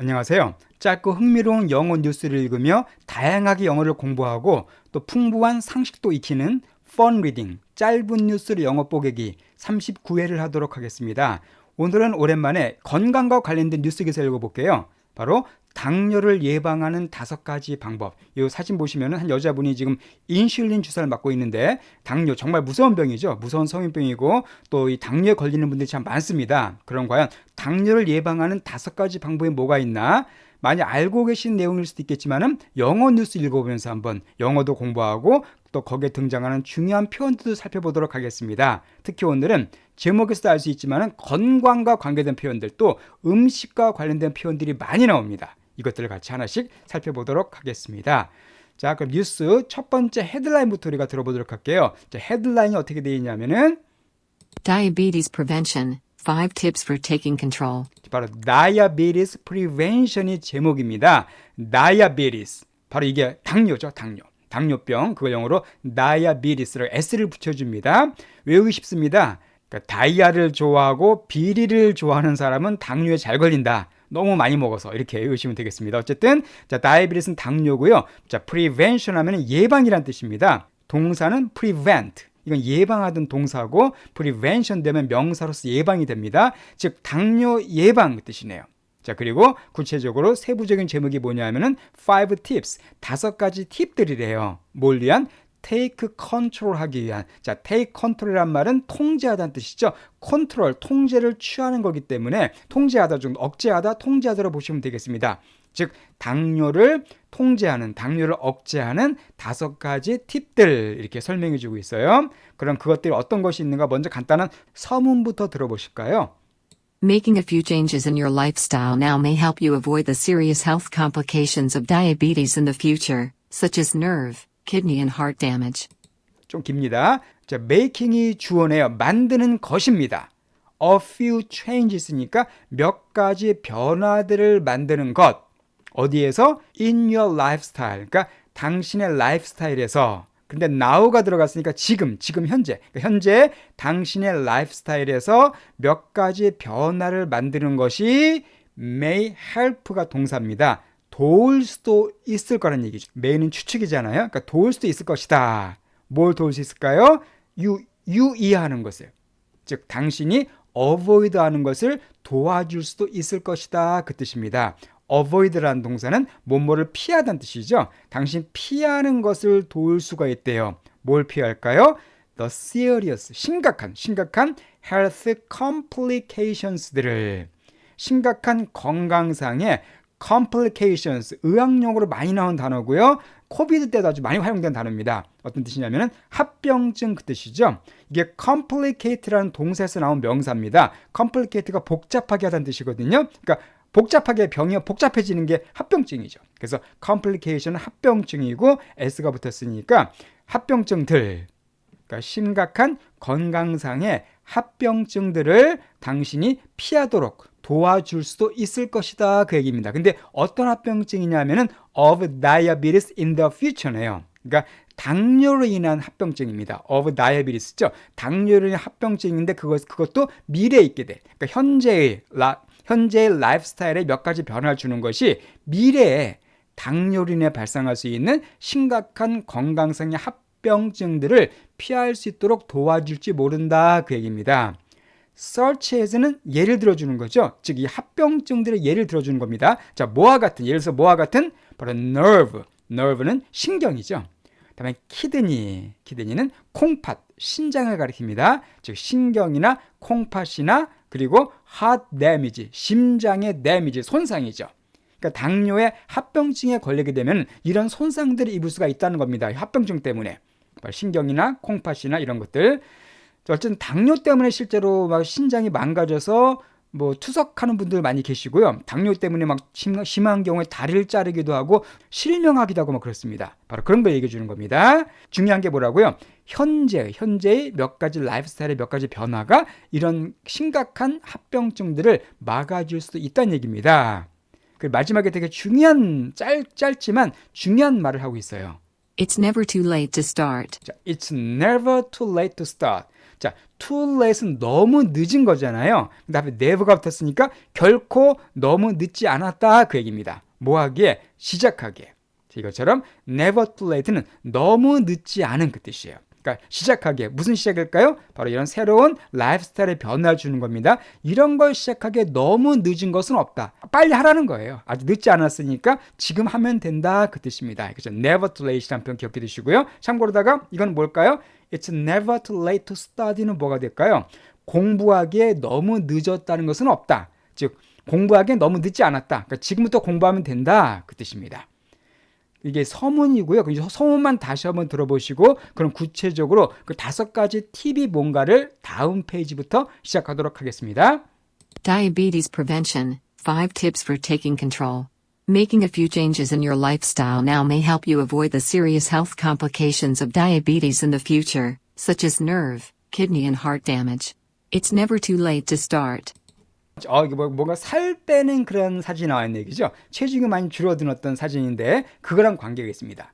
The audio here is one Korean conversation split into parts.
안녕하세요. 짧고 흥미로운 영어 뉴스를 읽으며 다양하게 영어를 공부하고 또 풍부한 상식도 익히는 Fun Reading, 짧은 뉴스를 영어 뽀개기 39회를 하도록 하겠습니다. 오늘은 오랜만에 건강과 관련된 뉴스 기사 읽어볼게요. 바로 당뇨를 예방하는 5가지 방법. 이 사진 보시면 한 여자분이 지금 인슐린 주사를 맞고 있는데 당뇨 정말 무서운 병이죠. 무서운 성인병이고 또 이 당뇨에 걸리는 분들이 참 많습니다. 그럼 과연 당뇨를 예방하는 5가지 방법이 뭐가 있나? 많이 알고 계신 내용일 수도 있겠지만은 영어 뉴스 읽어보면서 한번 영어도 공부하고 또 거기에 등장하는 중요한 표현들도 살펴보도록 하겠습니다. 특히 오늘은 제목에서도 알 수 있지만은 건강과 관계된 표현들 또 음식과 관련된 표현들이 많이 나옵니다. 이것들을 같이 하나씩 살펴보도록 하겠습니다. 자, 그럼 뉴스 첫 번째 헤드라인부터 우리가 들어보도록 할게요. 자, 헤드라인이 어떻게 되어 있냐면은 Diabetes prevention, 5 tips for taking control. 바로 Diabetes Prevention이 제목입니다. Diabetes, 바로 이게 당뇨죠, 당뇨. 당뇨병, 그거 영어로 Diabetes를 S를 붙여줍니다. 외우기 쉽습니다. 그러니까 다이아를 좋아하고 비리를 좋아하는 사람은 당뇨에 잘 걸린다. 너무 많이 먹어서 이렇게 외우시면 되겠습니다. 어쨌든 자, 다이아베티스는 당뇨고요. 자, prevention 하면 예방이란 뜻입니다. 동사는 prevent. 이건 예방하던 동사고 prevention 되면 명사로서 예방이 됩니다. 즉 당뇨 예방 뜻이네요. 자, 그리고 구체적으로 세부적인 제목이 뭐냐면은 5 tips, 5가지 팁들이래요. 뭘 위한? take control 하기 위한. 자, take control이란 말은 통제하다는 뜻이죠. control, 통제를 취하는 거기 때문에 통제하다 중 억제하다, 통제하다로 보시면 되겠습니다. 즉 당뇨를 통제하는, 당뇨를 억제하는 5가지 팁들 이렇게 설명해 주고 있어요. 그럼 그것들이 어떤 것이 있는가 먼저 간단한 서문부터 들어보실까요? Making a few changes in your lifestyle now may help you avoid the serious health complications of diabetes in the future, such as nerve, kidney and heart damage. 좀 깁니다. 자, making이 주어네요. 만드는 것입니다. A few changes니까 몇 가지 변화들을 만드는 것. 어디에서? In your lifestyle. 그러니까 당신의 라이프스타일에서. 근데 now가 들어갔으니까 지금 현재. 그러니까 현재 당신의 라이프스타일에서 몇 가지 변화를 만드는 것이 may help가 동사입니다. 도울 수도 있을 거란 얘기죠. may는 추측이잖아요. 그러니까 도울 수도 있을 것이다. 뭘 도울 수 있을까요? 유의하는 것을. 즉 당신이 avoid 하는 것을 도와줄 수도 있을 것이다. 그 뜻입니다. avoid라는 동사는 뭐뭐를 피하다는 뜻이죠. 당신 피하는 것을 도울 수가 있대요. 뭘 피할까요? The serious, 심각한 health complications들을, 심각한 건강상의 complications, 의학용어로 많이 나온 단어고요. 코비드 때도 아주 많이 활용된 단어입니다. 어떤 뜻이냐면 합병증 그 뜻이죠. 이게 complicate라는 동사에서 나온 명사입니다. complicate가 복잡하게 하다는 뜻이거든요. 그러니까 복잡하게 병이 복잡해지는 게 합병증이죠. 그래서 complication은 합병증이고 s가 붙었으니까 합병증들, 그러니까 심각한 건강상의 합병증들을 당신이 피하도록 도와줄 수도 있을 것이다. 그 얘기입니다. 근데 어떤 합병증이냐면은 of diabetes in the future네요. 그러니까 당뇨로 인한 합병증입니다. of diabetes죠. 당뇨로 인한 합병증인데 그것도 미래에 있게 돼. 그러니까 현재의 라이프스타일에 몇 가지 변화를 주는 것이 미래에 당뇨로 인해 발생할 수 있는 심각한 건강상의 합병증들을 피할 수 있도록 도와줄지 모른다. 그 얘기입니다. such as는 예를 들어주는 거죠. 즉 이 합병증들의 예를 들어주는 겁니다. 자, 뭐와 같은, 예를 들어서 뭐와 같은? 바로 nerve는 신경이죠. 그다음에 kidney는 콩팥, 신장을 가리킵니다. 즉 신경이나 콩팥이나 그리고 heart damage, 심장의 damage, 손상이죠. 그러니까 당뇨의 합병증에 걸리게 되면 이런 손상들을 입을 수가 있다는 겁니다. 합병증 때문에. 신경이나 콩팥이나 이런 것들. 어쨌든 당뇨 때문에 실제로 막 신장이 망가져서 뭐 투석하는 분들 많이 계시고요. 당뇨 때문에 막 심한 경우에 다리를 자르기도 하고 실명하기도 하고 막 그렇습니다. 바로 그런 걸 얘기해 주는 겁니다. 중요한 게 뭐라고요? 현재의 몇 가지 라이프스타일의 몇 가지 변화가 이런 심각한 합병증들을 막아줄 수도 있다는 얘기입니다. 그 마지막에 되게 중요한 짧지만 중요한 말을 하고 있어요. It's never too late to start. 자, It's never too late to start. 자, too late은 너무 늦은 거잖아요. 그 다음에 never가 붙었으니까 결코 너무 늦지 않았다 그 얘기입니다. 뭐 하기에? 시작하기에. 이것처럼 never too late는 너무 늦지 않은 그 뜻이에요. 그러니까 시작하기에 무슨 시작일까요? 바로 이런 새로운 라이프스타일의 변화를 주는 겁니다. 이런 걸 시작하기에 너무 늦은 것은 없다. 빨리 하라는 거예요. 아직 늦지 않았으니까 지금 하면 된다 그 뜻입니다. 그렇죠? never too late이라는 표현 기억해 두시고요. 참고로다가 이건 뭘까요? It's never too late to study는 뭐가 될까요? 공부하기에 너무 늦었다는 것은 없다. 즉 공부하기에 너무 늦지 않았다. 그러니까 지금부터 공부하면 된다 그 뜻입니다. 이게 서문이고요. 그 서문만 다시 한번 들어보시고 그럼 구체적으로 그 5가지 팁이 뭔가를 다음 페이지부터 시작하도록 하겠습니다. Diabetes prevention. 5 tips for taking control. Making a few changes in your lifestyle now may help you avoid the serious health complications of diabetes in the future, such as nerve, kidney, and heart damage. It's never too late to start. 이게 뭔가 살 빼는 그런 사진이 나와 있는 얘기죠. 체중이 많이 줄어든 어떤 사진인데 그거랑 관계가 있습니다.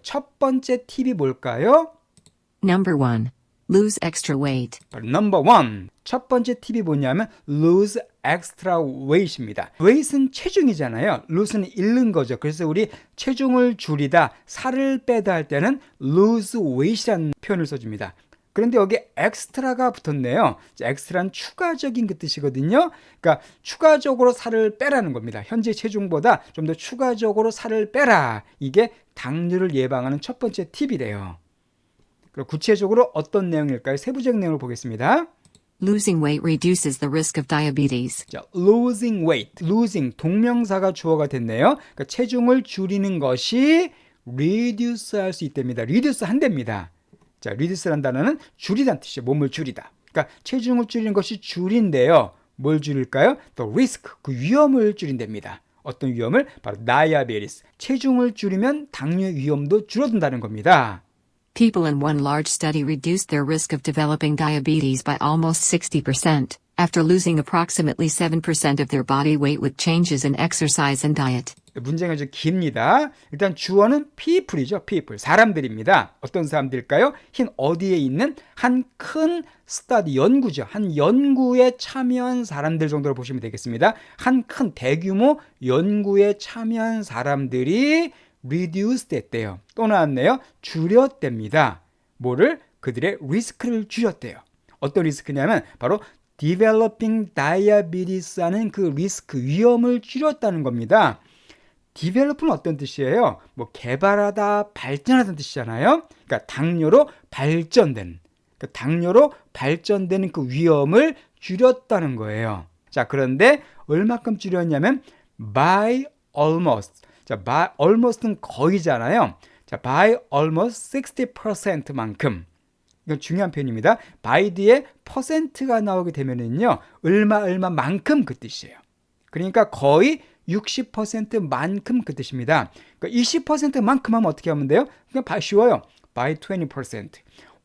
첫 번째 팁이 뭘까요? Number 1. Lose extra weight. Number 1. 첫 번째 팁이 뭐냐면 lose extra weight입니다. weight은 체중이잖아요. lose는 잃는 거죠. 그래서 우리 체중을 줄이다, 살을 빼다 할 때는 lose weight이라는 표현을 써줍니다. 그런데 여기 extra가 붙었네요. extra는 추가적인 그 뜻이거든요. 그러니까 추가적으로 살을 빼라는 겁니다. 현재 체중보다 좀 더 추가적으로 살을 빼라. 이게 당뇨를 예방하는 첫 번째 팁이래요. 그럼 구체적으로 어떤 내용일까요? 세부적인 내용을 보겠습니다. Losing weight reduces the risk of diabetes. 자, losing weight, losing 동명사가 주어가 됐네요. 그러니까 체중을 줄이는 것이 reduce 할 수 있답니다. reduce 한답니다. 자, reduce라는 단어는 줄이다는 뜻이에요. 몸을 줄이다. 그러니까 체중을 줄이는 것이 줄인데요. 뭘 줄일까요? The risk, 그 위험을 줄인답니다. 어떤 위험을? 바로 diabetes. 체중을 줄이면 당뇨 위험도 줄어든다는 겁니다. People in one large study reduced their risk of developing diabetes by almost 60% after losing approximately 7% of their body weight with changes in exercise and diet. 문제가 좀 깁니다. 일단 주어는 people이죠. people. 사람들입니다. 어떤 사람들일까요? 흰 어디에 있는 한 큰 스터디, 연구죠. 한 연구에 참여한 사람들 정도로 보시면 되겠습니다. 한 큰 대규모 연구에 참여한 사람들이 reduced 했대요. 또 나왔네요. 줄였답니다. 뭐를? 그들의 리스크를 줄였대요. 어떤 리스크냐면 바로 developing diabetes 하는 그 리스크, 위험을 줄였다는 겁니다. develop는 어떤 뜻이에요? 뭐 개발하다, 발전하다는 뜻이잖아요. 그러니까 당뇨로 발전되는, 당뇨로 발전되는 그 위험을 줄였다는 거예요. 자, 그런데 얼마큼 줄였냐면 by almost. 자, by almost는 거의잖아요. 자, by almost 60%만큼. 이건 중요한 표현입니다. by 뒤에 퍼센트가 나오게 되면은요, 얼마만큼 그 뜻이에요. 그러니까 거의 60%만큼 그 뜻입니다. 그러니까 20%만큼 하면 어떻게 하면 돼요? 그냥 쉬워요. by 20%.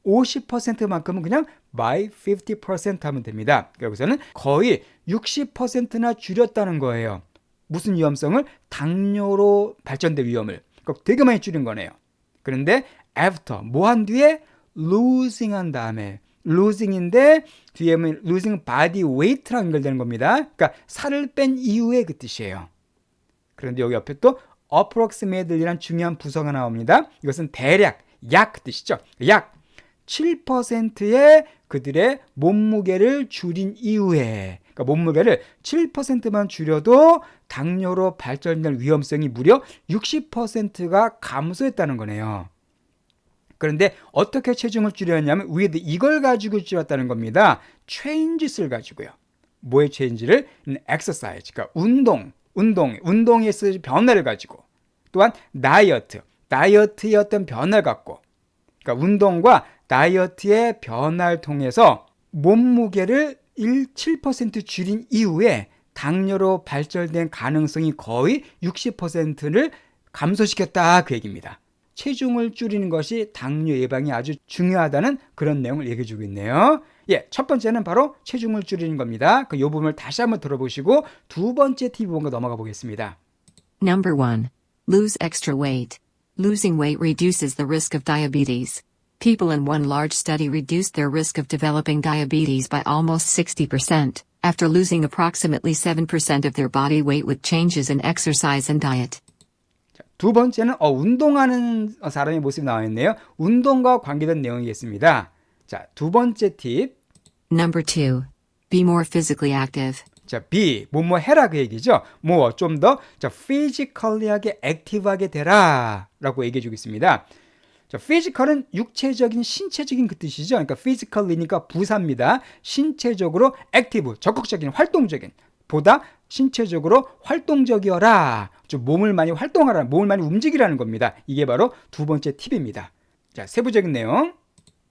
50%만큼은 그냥 by 50% 하면 됩니다. 여기서는 거의 60%나 줄였다는 거예요. 무슨 위험성을? 당뇨로 발전된 위험을. 그러니까 되게 많이 줄인 거네요. 그런데 after, 뭐 한 뒤에? losing 한 다음에. losing인데 뒤에 losing body weight랑 연결되는 겁니다. 그러니까 살을 뺀 이후의 그 뜻이에요. 그런데 여기 옆에 또 approximately라는 중요한 부서가 나옵니다. 이것은 대략, 약 그 뜻이죠. 약 7%의 그들의 몸무게를 줄인 이후에, 그러니까 몸무게를 7%만 줄여도 당뇨로 발전될 위험성이 무려 60%가 감소했다는 거네요. 그런데 어떻게 체중을 줄였냐면 with 이걸 가지고 줄였다는 겁니다. changes를 가지고요. 뭐의 change를? exercise, 그러니까 운동에서 변화를 가지고, 또한 다이어트의 어떤 변화를 갖고, 그러니까 운동과 다이어트의 변화를 통해서 몸무게를 7% 줄인 이후에 당뇨로 발전된 가능성이 거의 60%를 감소시켰다 그 얘기입니다. 체중을 줄이는 것이 당뇨 예방에 아주 중요하다는 그런 내용을 얘기해 주고 있네요. 예, 첫 번째는 바로 체중을 줄이는 겁니다. 그 요 부분을 다시 한번 들어보시고 두 번째 팁이 뭔가 넘어가 보겠습니다. Number 1. Lose extra weight. Losing weight reduces the risk of diabetes. People in one large study reduced their risk of developing diabetes by almost 60% after losing approximately 7% of their body weight with changes in exercise and diet. 두 번째는 운동하는 사람의 모습이 나와 있네요. 운동과 관계된 내용이겠습니다. 자, 두 번째 팁. Number 2. Be more physically active. 자, be, 뭐뭐 해라 그 얘기죠. 좀 더, 자, physically하게, 액티브하게 되라 라고 얘기해 주고 있습니다. 자, physical은 육체적인, 신체적인 그 뜻이죠. 그러니까 physically니까 부사입니다. 신체적으로 액티브, 적극적인, 활동적인, 보다 신체적으로 활동적이어라. 좀 몸을 많이 활동하라, 몸을 많이 움직이라는 겁니다. 이게 바로 두 번째 팁입니다. 자, 세부적인 내용.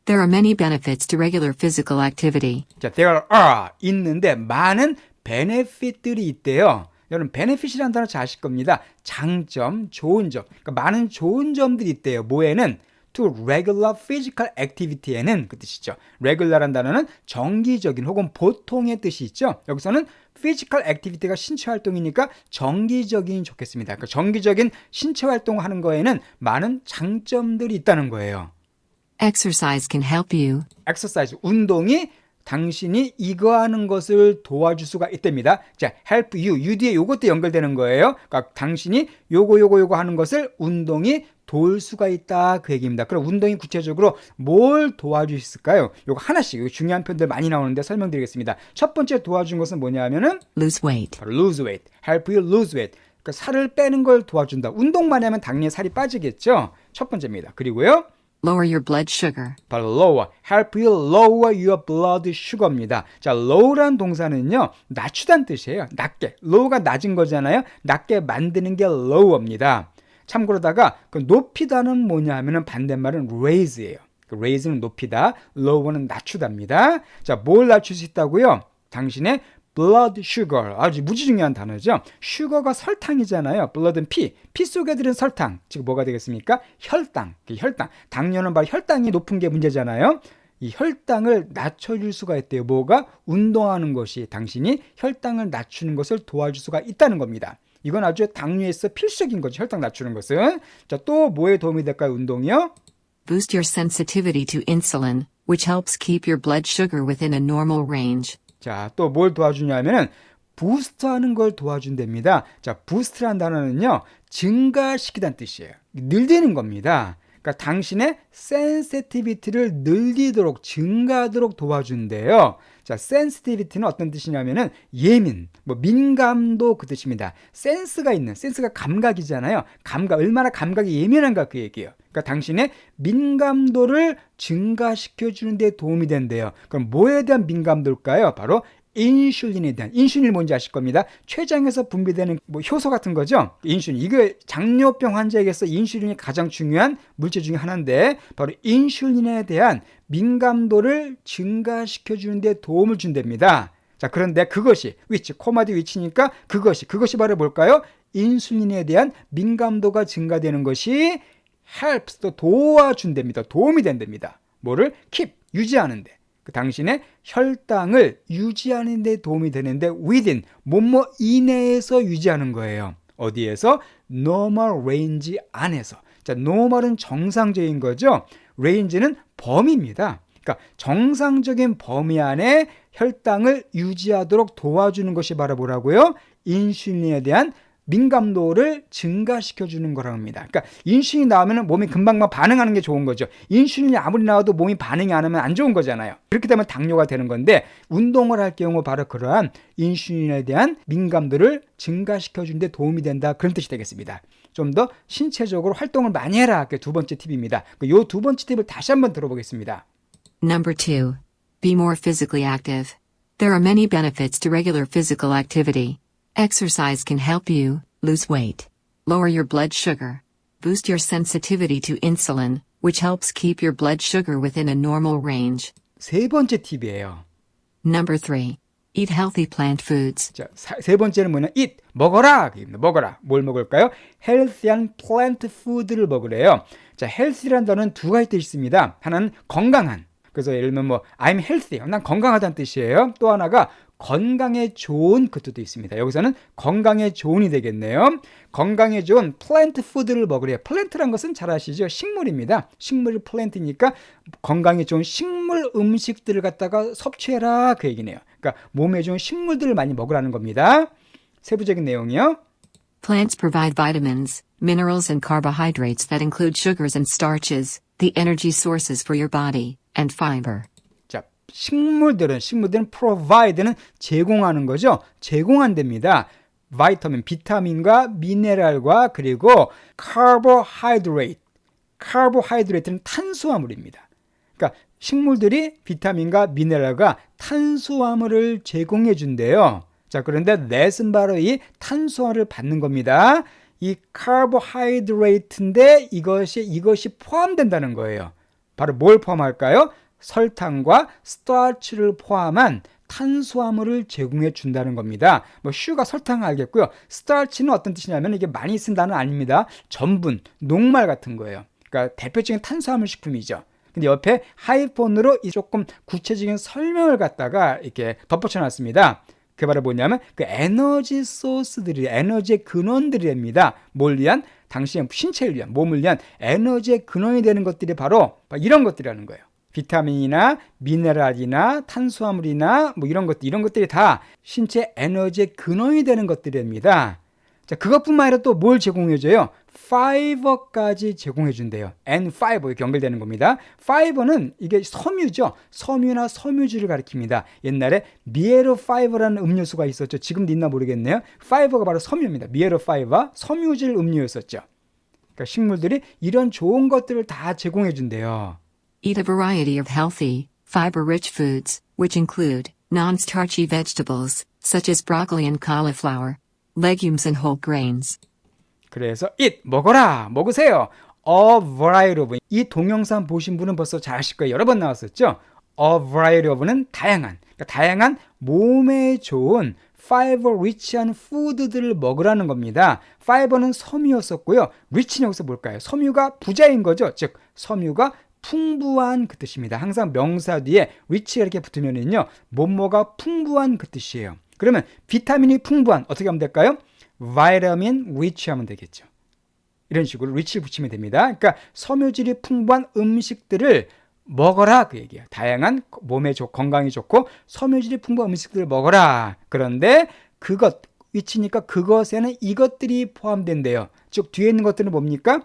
There are many benefits to regular physical activity. 자, there are 있는데 많은 benefit들이 있대요. 여러분 benefit이라는 단어 잘 아실 겁니다. 장점, 좋은 점. 그러니까 많은 좋은 점들이 있대요. 뭐에는? to regular physical activity에는 그 뜻이죠. regular한 단어는 정기적인 혹은 보통의 뜻이 있죠. 여기서는 physical activity가 신체 활동이니까 정기적인 좋겠습니다. 그러니까 정기적인 신체 활동하는 거에는 많은 장점들이 있다는 거예요. Exercise can help you. exercise, 운동이 당신이 이거 하는 것을 도와줄 수가 있답니다. 자, help you, you 뒤에 요것도 연결되는 거예요. 그러니까 당신이 요거 하는 것을 운동이 도울 수가 있다 그 얘기입니다. 그럼 운동이 구체적으로 뭘 도와줄 수 있을까요? 요거 하나씩 중요한 표현들 많이 나오는데 설명드리겠습니다. 첫 번째 도와준 것은 뭐냐면은 Lose weight. 바로 lose weight, help you lose weight. 그러니까 살을 빼는 걸 도와준다. 운동 많이 하면 당연히 살이 빠지겠죠. 첫 번째입니다. 그리고요. Lower your blood sugar. 바로 lower, help you lower your blood sugar입니다. 자, low란 동사는요, 낮추다는 뜻이에요. 낮게. low가 낮은 거잖아요. 낮게 만드는 게 lower입니다. 참고로다가 그 높이다는 뭐냐 하면은 반대말은 raise예요. raise는 높이다, lower는 낮추다입니다. 자, 뭘 낮출 수 있다고요? 당신의 blood sugar, 아주 무지 중요한 단어죠. sugar가 설탕이잖아요. blood은 피 속에 들은 설탕, 즉 뭐가 되겠습니까? 혈당. 당뇨는 바로 혈당이 높은 게 문제잖아요. 이 혈당을 낮춰줄 수가 있대요. 뭐가? 운동하는 것이 당신이 혈당을 낮추는 것을 도와줄 수가 있다는 겁니다. 이건 아주 당뇨에서 필수적인 거죠. 혈당 낮추는 것은. 자, 또 뭐에 도움이 될까요? 운동이요? Boost your sensitivity to insulin, which helps keep your blood sugar within a normal range. 자, 또 뭘 도와주냐면은 부스트하는 걸 도와준답니다. 자, 부스트라는 단어는요, 증가시키다는 뜻이에요. 늘리는 겁니다. 그러니까 당신의 sensitivity를 늘리도록, 증가하도록 도와준대요. 자, sensitivity는 어떤 뜻이냐면은 예민, 민감도 그 뜻입니다. 센스가 있는, 센스가 감각이잖아요. 감각, 얼마나 감각이 예민한가 그 얘기예요. 그러니까 당신의 민감도를 증가시켜주는 데 도움이 된대요. 그럼 뭐에 대한 민감도일까요? 바로 인슐린에 대한, 인슐린이 뭔지 아실 겁니다. 췌장에서 분비되는 효소 같은 거죠. 인슐린, 이거 당뇨병 환자에게서 인슐린이 가장 중요한 물질 중에 하나인데 바로 인슐린에 대한 민감도를 증가시켜주는 데 도움을 준답니다. 자, 그런데 그것이 코마디 위치니까 그것이 바로 뭘까요? 인슐린에 대한 민감도가 증가되는 것이 helps, 또 도와준답니다. 도움이 된답니다. 뭐를? keep, 유지하는데. 그 당신의 혈당을 유지하는 데 도움이 되는데 within, 뭐뭐 이내에서 유지하는 거예요. 어디에서? normal range 안에서. 자, normal은 정상적인 거죠. range는 범위입니다. 그러니까 정상적인 범위 안에 혈당을 유지하도록 도와주는 것이 바로 뭐라고요? 인슐린에 대한 민감도를 증가시켜주는 거라고 합니다. 그러니까 인슐린이 나오면 몸이 금방 반응하는 게 좋은 거죠. 인슐린이 아무리 나와도 몸이 반응이 안 하면 안 좋은 거잖아요. 그렇게 되면 당뇨가 되는 건데 운동을 할 경우 바로 그러한 인슐린에 대한 민감도를 증가시켜주는 데 도움이 된다. 그런 뜻이 되겠습니다. 좀 더 신체적으로 활동을 많이 해라. 그게 두 번째 팁입니다. 이 두 번째 팁을 다시 한번 들어보겠습니다. Number 2. Be more physically active. There are many benefits to regular physical activity. Exercise can help you lose weight, lower your blood sugar, boost your sensitivity to insulin, which helps keep your blood sugar within a normal range. 세 번째 팁이에요. Number 3. Eat healthy plant foods. 자, 세 번째는 뭐냐? eat, 먹어라. 먹어라. 뭘 먹을까요? healthy한 plant food를 먹으래요. 자, healthy라는 단어는 두 가지 뜻이 있습니다. 하나는 건강한. 그래서 예를 들면 I'm healthy. 난 건강하다는 뜻이에요. 또 하나가 건강에 좋은 그 뜻도 있습니다. 여기서는 건강에 좋은이 되겠네요. 건강에 좋은 플랜트 푸드를 먹으래요. 플랜트란 것은 잘 아시죠? 식물입니다. 식물이 플랜트니까 건강에 좋은 식물 음식들을 갖다가 섭취해라 그 얘기네요. 그러니까 몸에 좋은 식물들을 많이 먹으라는 겁니다. 세부적인 내용이요. Plants provide vitamins, minerals, and carbohydrates that include sugars and starches, the energy sources for your body, and fiber. 자, 식물들은 provide는 제공하는 거죠. 제공한답니다. 비타민과 미네랄과 그리고 carbohydrate는 탄수화물입니다. 그러니까 식물들이 비타민과 미네랄과 탄수화물을 제공해 준대요. 자, 그런데 넷은 바로 이 탄수화물을 받는 겁니다. 이 carbohydrate인데 이것이 포함된다는 거예요. 바로 뭘 포함할까요? 설탕과 스타치를 포함한 탄수화물을 제공해 준다는 겁니다. 슈가 설탕 알겠고요. 스타치는 어떤 뜻이냐면 이게 많이 쓴다는 아닙니다. 전분, 녹말 같은 거예요. 그러니까 대표적인 탄수화물 식품이죠. 근데 옆에 하이폰으로 이 조금 구체적인 설명을 갖다가 이렇게 덧붙여 놨습니다. 그게 바로 뭐냐면 그 에너지 소스들이 에너지의 근원들입니다. 뭘 위한? 당신의 신체를 위한, 몸을 위한 에너지의 근원이 되는 것들이 바로 이런 것들이라는 거예요. 비타민이나 미네랄이나 탄수화물이나 이런 것들이 다 신체 에너지의 근원이 되는 것들입니다. 자, 그것뿐만 아니라 또 뭘 제공해줘요? 파이버까지 제공해준대요. N5 이렇게 연결되는 겁니다. 파이버는 이게 섬유죠. 섬유나 섬유질을 가리킵니다. 옛날에 미에로 파이버라는 음료수가 있었죠. 지금도 있나 모르겠네요. 파이버가 바로 섬유입니다. 미에로 파이버, 섬유질 음료였었죠. 그러니까 식물들이 이런 좋은 것들을 다 제공해준대요. Eat a variety of healthy, fiber-rich foods, which include non-starchy vegetables, such as broccoli and cauliflower, legumes and whole grains. 그래서 eat, 먹어라, 먹으세요. A variety of, 이 동영상 보신 분은 벌써 잘 아실 거예요. 여러 번 나왔었죠. A variety of는 다양한, 그러니까 다양한 몸에 좋은 fiber-rich한 푸드들을 먹으라는 겁니다. fiber는 섬유였었고요. rich는 여기서 뭘까요? 섬유가 부자인 거죠. 즉 섬유가 풍부한 그 뜻입니다. 항상 명사 뒤에 rich가 이렇게 붙으면은요, 뭐뭐가 풍부한 그 뜻이에요. 그러면 비타민이 풍부한 어떻게 하면 될까요? vitamin rich 하면 되겠죠. 이런 식으로 rich를 붙이면 됩니다. 그러니까 섬유질이 풍부한 음식들을 먹어라 그 얘기예요. 다양한 몸에 건강에 좋고 섬유질이 풍부한 음식들을 먹어라. 그런데 그것 rich니까 그것에는 이것들이 포함된대요. 즉 뒤에 있는 것들은 뭡니까?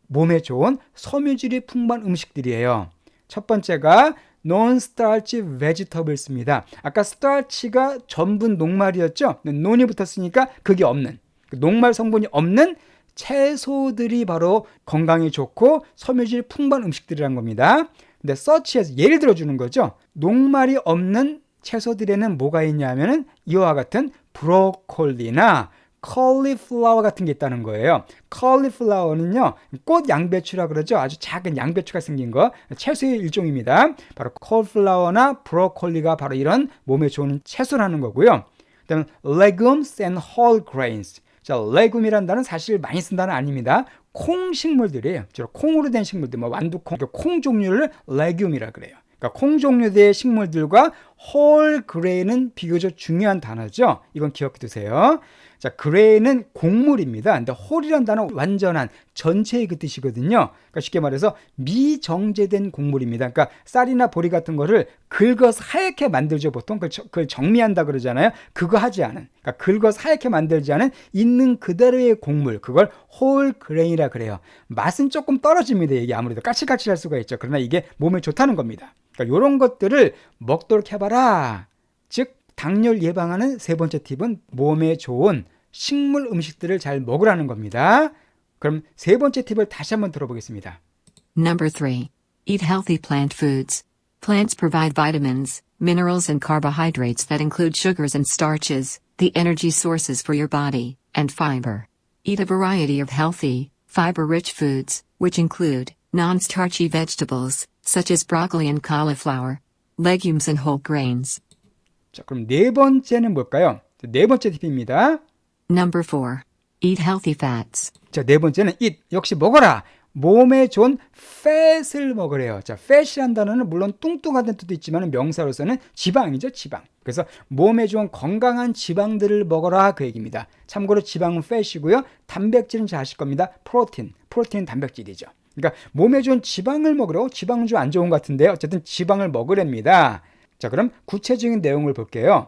몸에 좋은 섬유질이 풍부한 음식들이에요. 첫 번째가 non-starch vegetables입니다. 아까 starch가 전분 녹말이었죠? 논이 붙었으니까 그게 없는, 녹말 성분이 없는 채소들이 바로 건강에 좋고 섬유질 풍부한 음식들이란 겁니다. 근데 such에서 예를 들어주는 거죠. 녹말이 없는 채소들에는 뭐가 있냐면은 이와 같은 브로콜리나 컬리플라워 같은 게 있다는 거예요. 컬리플라워는요, 꽃 양배추라 그러죠. 아주 작은 양배추가 생긴 거, 채소의 일종입니다. 바로 컬리플라워나 브로콜리가 바로 이런 몸에 좋은 채소라는 거고요. 그다음에 legumes and whole grains. 자, legume이라는 단어는 사실 많이 쓴 단어는 아닙니다. 콩 식물들이에요. 콩으로 된 식물들, 완두콩, 콩 종류를 legume이라 그래요. 그러니까 콩 종류의 식물들과 whole grain은 비교적 중요한 단어죠. 이건 기억해 두세요. 자, grain은 곡물입니다. 근데 whole이라는 단어는 완전한 전체의 그 뜻이거든요. 그러니까 쉽게 말해서 미정제된 곡물입니다. 그러니까 쌀이나 보리 같은 거를 긁어서 하얗게 만들죠. 보통 그걸 정미한다 그러잖아요. 그거 하지 않은, 그러니까 긁어서 하얗게 만들지 않은 있는 그대로의 곡물, 그걸 whole grain이라 그래요. 맛은 조금 떨어집니다. 이게 아무래도 까칠까칠할 수가 있죠. 그러나 이게 몸에 좋다는 겁니다. 그러니까 이런 것들을 먹도록 해봐라. 즉 당뇨를 예방하는 세 번째 팁은 몸에 좋은 식물 음식들을 잘 먹으라는 겁니다. 그럼 세 번째 팁을 다시 한번 들어보겠습니다. Number 3. Eat healthy plant foods. Plants provide vitamins, minerals, and carbohydrates that include sugars and starches, the energy sources for your body, and fiber. Eat a variety of healthy, fiber-rich foods, which include non-starchy vegetables, such as broccoli and cauliflower, legumes and whole grains. 자, 그럼 네 번째는 뭘까요? 네 번째 팁입니다. Number 4. Eat healthy fats. 자, 네 번째는 eat, 역시 먹어라. 몸에 좋은 fat을 먹으래요. 자, fat이란 단어는 물론 뚱뚱하다는 뜻도 있지만 명사로서는 지방이죠, 지방. 그래서 몸에 좋은 건강한 지방들을 먹어라 그 얘기입니다. 참고로 지방은 fat이고요. 단백질은 잘 아실 겁니다. 프로틴은 단백질이죠. 그러니까 몸에 좋은 지방을 먹으라고. 지방은 좀 안 좋은 것 같은데요. 어쨌든 지방을 먹으랍니다. 자, 그럼 구체적인 내용을 볼게요.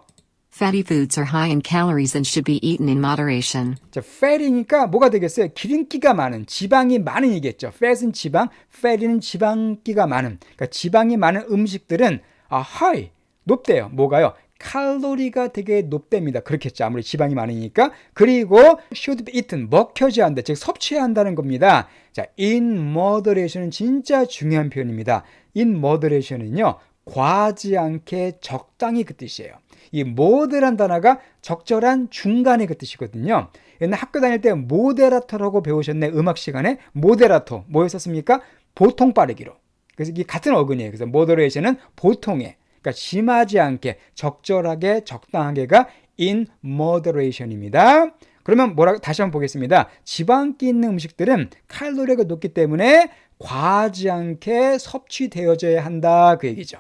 Fatty foods are high in calories and should be eaten in moderation. 자, fat이니까 뭐가 되겠어요? 기름기가 많은, 지방이 많은 이겠죠. fat은 지방, fat이는 지방기가 많은. 그러니까 지방이 많은 음식들은 high, 높대요. 뭐가요? 칼로리가 되게 높답니다. 그렇겠죠. 아무리 지방이 많으니까. 그리고 should be eaten, 먹혀져야 한다. 즉 섭취해야 한다는 겁니다. 자, in moderation은 진짜 중요한 표현입니다. in moderation은요, 과하지 않게 적당히 그 뜻이에요. 이 moder란 단어가 적절한 중간에 그 뜻이거든요. 옛날 학교 다닐 때 모데라터라고 배우셨네. 음악 시간에 모데라토 뭐였었습니까? 보통 빠르기로. 그래서 이게 같은 어근이에요. 그래서 moderation은 보통에, 그러니까 심하지 않게, 적절하게, 적당하게가 in moderation입니다. 그러면 뭐라고 다시 한번 보겠습니다. 지방기 있는 음식들은 칼로리가 높기 때문에 과하지 않게 섭취되어져야 한다 그 얘기죠.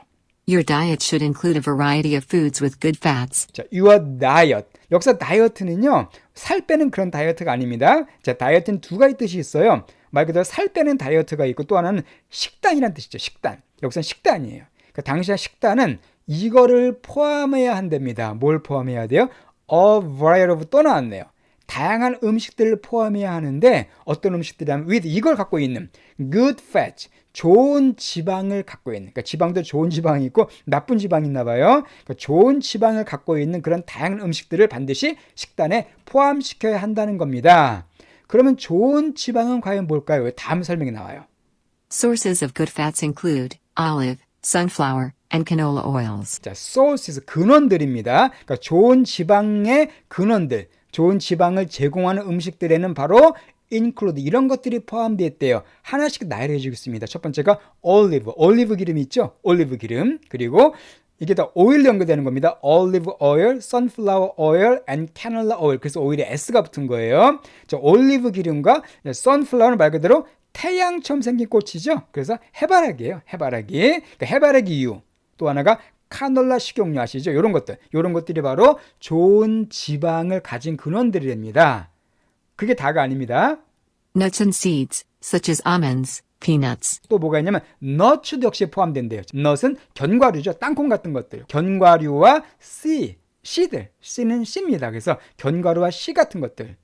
Your diet should include a variety of foods with good fats. 자, your diet. 여기서 다이어트는요, 살 빼는 그런 다이어트가 아닙니다. 자, 다이어트는 두 가지 뜻이 있어요. 말 그대로 살 빼는 다이어트가 있고 또 하나는 식단이라는 뜻이죠. 식단. 여기서는 식단이에요. 그러니까 당시의 식단은 이거를 포함해야 한답니다. 뭘 포함해야 돼요? A variety of 또 나왔네요. 다양한 음식들을 포함해야 하는데 어떤 음식들이냐면 with 이걸 갖고 있는 good fat, 좋은 지방을 갖고 있는, 그러니까 지방도 좋은 지방이 있고 나쁜 지방이 있나 봐요. 그러니까 좋은 지방을 갖고 있는 그런 다양한 음식들을 반드시 식단에 포함시켜야 한다는 겁니다. 그러면 좋은 지방은 과연 뭘까요? 다음 설명이 나와요. Sources of good fats include olive, sunflower, and canola oils. 자, sources, 근원들입니다. 그러니까 좋은 지방의 근원들, 좋은 지방을 제공하는 음식들에는 바로 include 이런 것들이 포함되어 있대요. 하나씩 나열해 주겠습니다. 첫 번째가 올리브 기름 있죠? 올리브 기름. 그리고 이게 다 오일 연결되는 겁니다. olive oil, sunflower oil, and canola oil. 그래서 오일에 S가 붙은 거예요. 자, 올리브 기름과 sunflower는 말 그대로 태양처럼 생긴 꽃이죠. 그래서 해바라기예요. 해바라기. 그러니까 해바라기유. 또 하나가 카놀라 식용유 아시죠? 이런 것들이 바로 좋은 지방을 가진 근원들이랍니다. 그게 다가 아닙니다. Nuts and seeds, such as almonds, peanuts. 또 뭐가 있냐면 nut도 역시 포함된대요. nut은 견과류죠. 땅콩 같은 것들. 견과류와 씨들. 씨는 씨입니다. 그래서 견과류와 씨 같은 것들.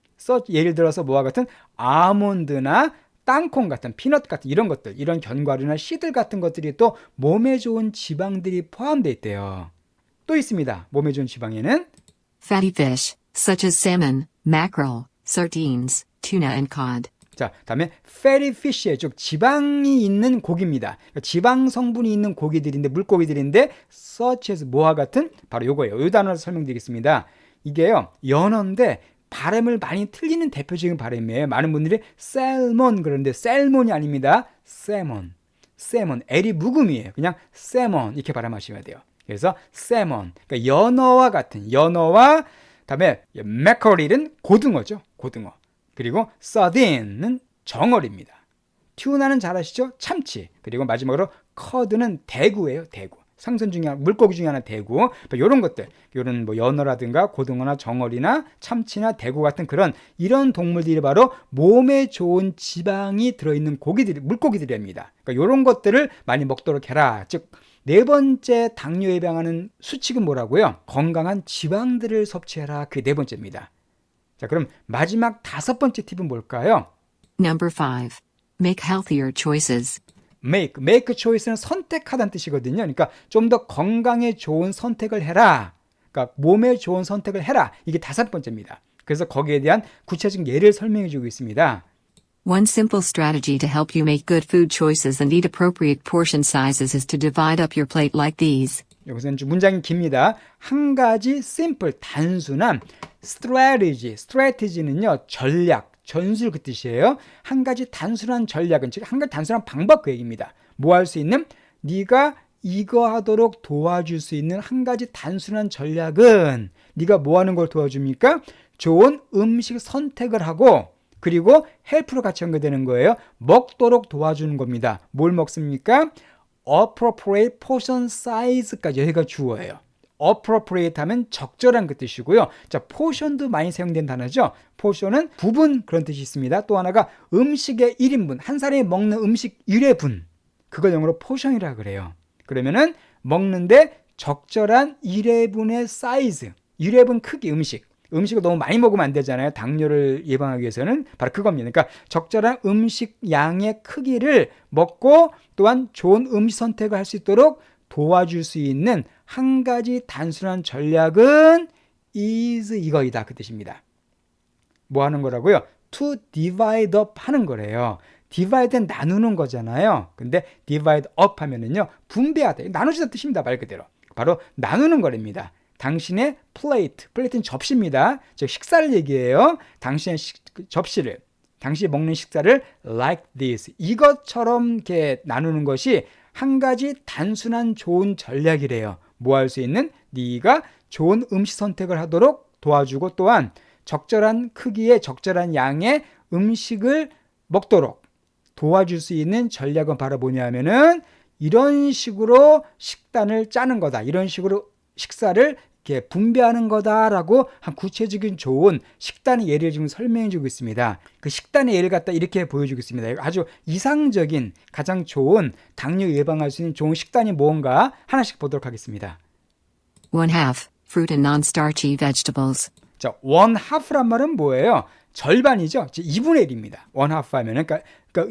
예를 들어서 뭐와 같은 아몬드나 땅콩 같은 피넛 같은 이런 것들, 이런 견과류나 씨들 같은 것들이 또 몸에 좋은 지방들이 포함되어 있대요. 또 있습니다. 몸에 좋은 지방에는 Fatty fish, such as salmon, mackerel, sardines, tuna, and cod. 자, 다음에 fatty fish, 즉 지방이 있는 고기입니다. 지방 성분이 있는 고기들인데, 물고기들인데 such as 뭐와 같은 바로 요거예요. 요 단어로 설명드리겠습니다. 이게요, 연어인데 발음을 많이 틀리는 대표적인 발음이에요. 많은 분들이 셀몬 그러는데 셀몬이 아닙니다. 세몬. L이 묵음이에요. 그냥 세몬 이렇게 발음하셔야 돼요. 그래서 세몬. 그러니까 연어와 같은, 연어와 다음에 매커릴은 고등어죠. 고등어. 그리고 sardine는 정어리입니다. 튜나는 잘 아시죠? 참치. 그리고 마지막으로 커드는 대구예요. 대구. 생선 중에 물고기 중에 하나 대구. 이런 것들, 이런 뭐 연어라든가 고등어나 정어리나 참치나 대구 같은 이런 동물들이 바로 몸에 좋은 지방이 들어있는 물고기들입니다. 그러니까 이런 것들을 많이 먹도록 해라. 즉 네 번째 당뇨 예방하는 수칙은 뭐라고요? 건강한 지방들을 섭취해라. 그게 네 번째입니다. 자, 그럼 마지막 다섯 번째 팁은 뭘까요? Number 5. Make healthier choices. make choice는 선택하다는 뜻이거든요. 그러니까 좀 더 건강에 좋은 선택을 해라. 그러니까 몸에 좋은 선택을 해라. 이게 다섯 번째입니다. 그래서 거기에 대한 구체적인 예를 설명해 주고 있습니다. One simple strategy to help you make good food choices and eat appropriate portion sizes is to divide up your plate like these. 여기서는 좀 문장이 깁니다. 한 가지 simple, 단순한 strategy는요, 전략, 전술 그 뜻이에요. 한 가지 단순한 전략은, 즉 한 가지 단순한 방법 그 얘기입니다. 뭐 할 수 있는? 네가 이거 하도록 도와줄 수 있는 한 가지 단순한 전략은 네가 뭐 하는 걸 도와줍니까? 좋은 음식 선택을 하고 그리고 help로 같이 연결되는 거예요. 먹도록 도와주는 겁니다. 뭘 먹습니까? appropriate portion size까지 여기가 주어예요. appropriate 하면 적절한 그 뜻이고요. 자, portion도 많이 사용된 단어죠. portion은 부분 그런 뜻이 있습니다. 또 하나가 음식의 1인분, 한 사람이 먹는 음식 1회분. 그걸 영어로 portion이라 그래요. 그러면은 먹는데 적절한 1회분의 사이즈, 1회분 크기 음식을 너무 많이 먹으면 안 되잖아요. 당뇨를 예방하기 위해서는 바로 그겁니다. 그러니까 적절한 음식 양의 크기를 먹고 또한 좋은 음식 선택을 할 수 있도록 도와줄 수 있는 한 가지 단순한 전략은 is 이거이다 그 뜻입니다. 뭐 하는 거라고요? to divide up 하는 거래요. divide는 나누는 거잖아요. 근데 divide up 하면은요 분배하다, 나누지다 뜻입니다. 말 그대로 바로 나누는 거랍니다. 당신의 플레이트는 접시입니다. 즉 식사를 얘기해요. 당신의 접시를, 당신이 먹는 식사를 like this, 이것처럼 이렇게 나누는 것이 한 가지 단순한 좋은 전략이래요. 뭐 할 수 있는? 네가 좋은 음식 선택을 하도록 도와주고 또한 적절한 크기의 적절한 양의 음식을 먹도록 도와줄 수 있는 전략은 바로 뭐냐면은 이런 식으로 식단을 짜는 거다. 이런 식으로 식사를 이렇게 분배하는 거다라고 한 구체적인 좋은 식단의 예를 지금 설명해 주고 있습니다. 그 식단의 예를 갖다 이렇게 보여주고 있습니다. 아주 이상적인 가장 좋은 당뇨 예방할 수 있는 좋은 식단이 뭔가 하나씩 보도록 하겠습니다. 1/2 fruit and non-starchy vegetables. 자, 1/2란 말은 뭐예요? 절반이죠. 2분의 1입니다. 1/2 하면은 그러니까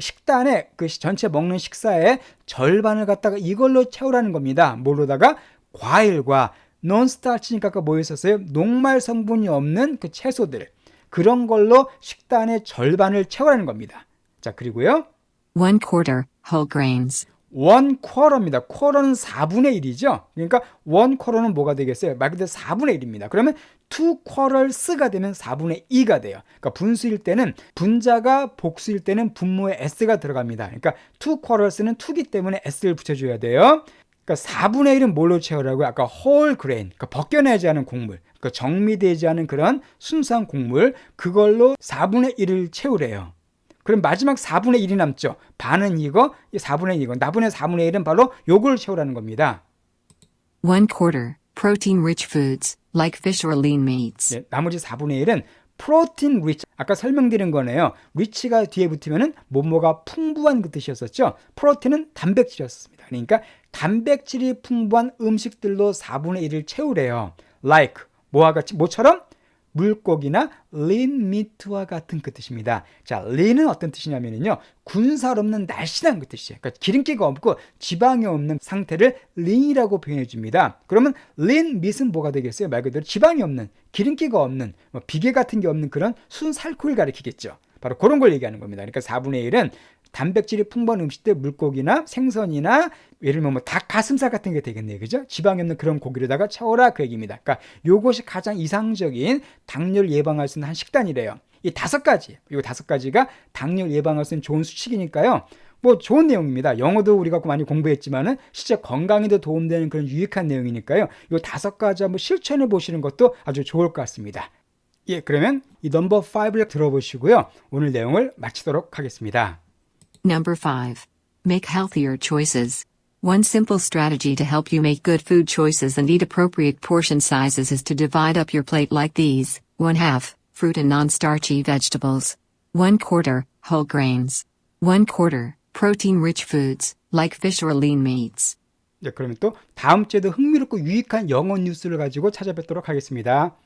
식단의 그 전체 먹는 식사의 절반을 갖다가 이걸로 채우라는 겁니다. 뭐로다가 과일과 논스타치니까 아까 뭐 있었어요? 녹말 성분이 없는 그 채소들, 그런 걸로 식단의 절반을 채우라는 겁니다. 자, 그리고요 1/4 whole grains. 1/4입니다. 쿼터는 4분의 1이죠. 그러니까 1/4는 뭐가 되겠어요? 말 그대로 4분의 1입니다. 그러면 2/4가 되면 4분의 2가 돼요. 그러니까 분수일 때는 분자가 복수일 때는 분모에 s가 들어갑니다. 그러니까 2/4는 2기 때문에 s를 붙여줘야 돼요. 그러니까 4분의 1은 뭘로 채우라고요? 아까 whole grain, 그러니까 벗겨내지 않은 곡물, 그러니까 정미되지 않은 그런 순수한 곡물, 그걸로 4분의 1을 채우래요. 그럼 마지막 4분의 1이 남죠. 반은 이거, 4분의 1이고, 나분의 4분의 1은 바로 요걸 채우라는 겁니다. 1/4 protein-rich foods like fish or lean meats. 네, 나머지 4분의 1은 프로틴 리치, 아까 설명드린 거네요. 리치가 뒤에 붙으면은 뭐뭐가 풍부한 그 뜻이었었죠. 프로틴은 단백질이었습니다. 그러니까 단백질이 풍부한 음식들로 4분의 1을 채우래요. like 뭐와 같이, 뭐처럼? 물고기나 lean meat와 같은 그 뜻입니다. 자, lean은 어떤 뜻이냐면요, 군살 없는 날씬한 그 뜻이에요. 그러니까 기름기가 없고 지방이 없는 상태를 lean이라고 표현해 줍니다. 그러면 lean meat은 뭐가 되겠어요? 말 그대로 지방이 없는, 기름기가 없는, 비계 같은 게 없는 그런 순살코기를 가리키겠죠. 바로 그런 걸 얘기하는 겁니다. 그러니까 4분의 1은 단백질이 풍부한 음식들, 물고기나 생선이나 예를 들면 뭐 닭 가슴살 같은 게 되겠네요. 그죠? 지방이 없는 그런 고기로다가 채워라 그 얘기입니다. 그러니까 요것이 가장 이상적인 당뇨를 예방할 수 있는 한 식단이래요. 이 5가지, 이거 5가지가 당뇨를 예방할 수 있는 좋은 수칙이니까요. 뭐 좋은 내용입니다. 영어도 우리가 많이 공부했지만은 실제 건강에도 도움되는 그런 유익한 내용이니까요. 이 5가지 한번 실천해 보시는 것도 아주 좋을 것 같습니다. 예, 그러면 이 넘버 5를 들어보시고요. 오늘 내용을 마치도록 하겠습니다. Number 5. Make healthier choices. One simple strategy to help you make good food choices and eat appropriate portion sizes is to divide up your plate like these: 1/2 fruit and non-starchy vegetables, 1/4 whole grains, 1/4 protein-rich foods like fish or lean meats. 네, 그러면 또 다음 주에도 흥미롭고 유익한 영어 뉴스를 가지고 찾아뵙도록 하겠습니다.